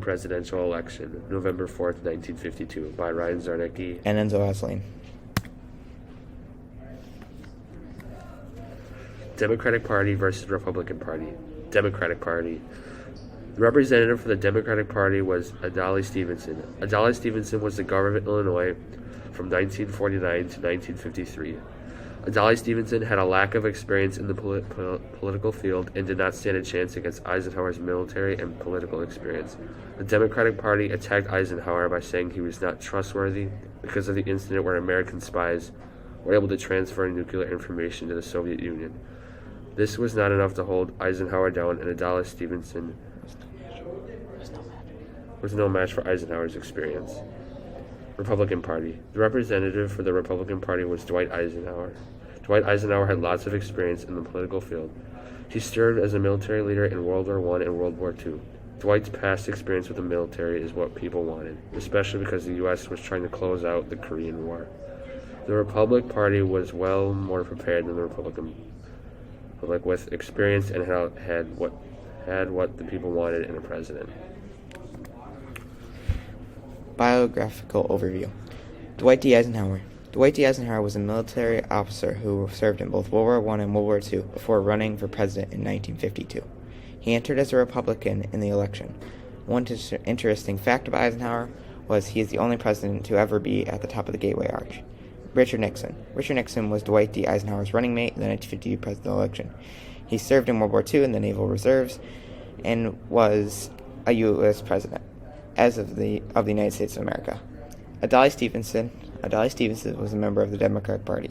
presidential election, November 4th, 1952, by Ryan Zarnicki and Enzo Asselin. Democratic Party versus Republican Party. Democratic Party. The representative for the Democratic Party was Adlai Stevenson. Adlai Stevenson was the governor of Illinois from 1949 to 1953. Adlai Stevenson had a lack of experience in the political field and did not stand a chance against Eisenhower's military and political experience. The Democratic Party attacked Eisenhower by saying he was not trustworthy because of the incident where American spies were able to transfer nuclear information to the Soviet Union. This was not enough to hold Eisenhower down, and Adlai Stevenson was no match for Eisenhower's experience. Republican Party. The representative for the Republican Party was Dwight Eisenhower. Dwight Eisenhower had lots of experience in the political field. He served as a military leader in World War I and World War II. Dwight's past experience with the military is what people wanted, especially because the U.S. was trying to close out the Korean War. The Republican Party was well more prepared than the Republican Republic, with experience and had what the people wanted in a president. Biographical overview. Dwight D. Eisenhower. Dwight D. Eisenhower was a military officer who served in both World War I and World War II before running for president in 1952. He entered as a Republican in the election. One interesting fact about Eisenhower was he is the only president to ever be at the top of the Gateway Arch. Richard Nixon. Richard Nixon was Dwight D. Eisenhower's running mate in the 1952 presidential election. He served in World War II in the Naval Reserves and was a U.S. president as of the United States of America. Adlai Stevenson was a member of the Democratic Party.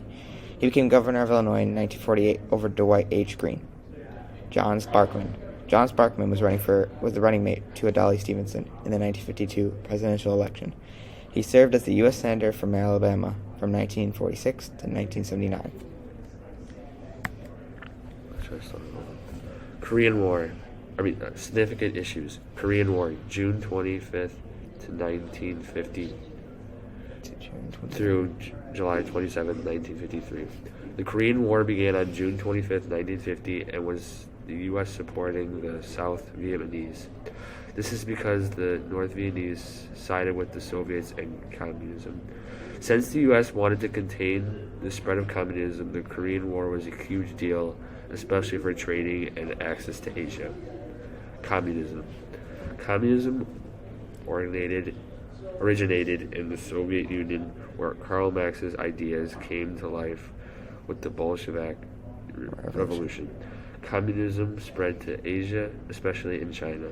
He became governor of Illinois in 1948 over Dwight H. Green. John Sparkman. John Sparkman was the running mate to Adlai Stevenson in the 1952 presidential election. He served as the U.S. Senator from Alabama from 1946 to 1979. Korean War. Significant issues. Korean War, June 25th to 1950 through July 27th, 1953. The Korean War began on June 25th, 1950, and was the U.S. supporting the South Vietnamese. This is because the North Vietnamese sided with the Soviets and communism. Since the U.S. wanted to contain the spread of communism, the Korean War was a huge deal, especially for trading and access to Asia. Communism. Communism originated in the Soviet Union, where Karl Marx's ideas came to life with the Bolshevik Revolution. Communism spread to Asia, especially in China.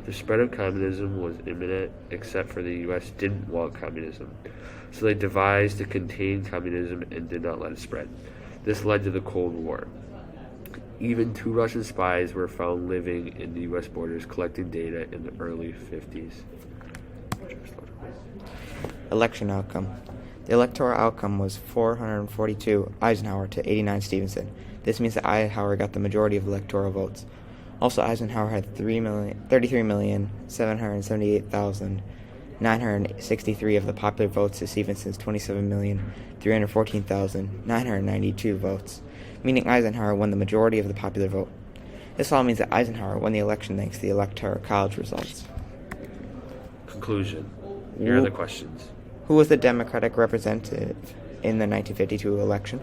The spread of communism was imminent, except for the U.S. didn't want communism, so they devised to contain communism and did not let it spread. This led to the Cold War. Even 2 Russian spies were found living in the U.S. borders collecting data in the early 50s. Election outcome. The electoral outcome was 442 Eisenhower to 89 Stevenson. This means that Eisenhower got the majority of electoral votes. Also, Eisenhower had 33,778,963 of the popular votes to Stevenson's 27,314,992 votes, meaning Eisenhower won the majority of the popular vote. This all means that Eisenhower won the election thanks to the Electoral College results. Conclusion. Here are the questions. Who was the Democratic representative in the 1952 election?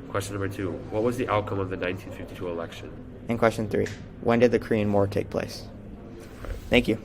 Question number 2. What was the outcome of the 1952 election? And question 3. When did the Korean War take place? Thank you.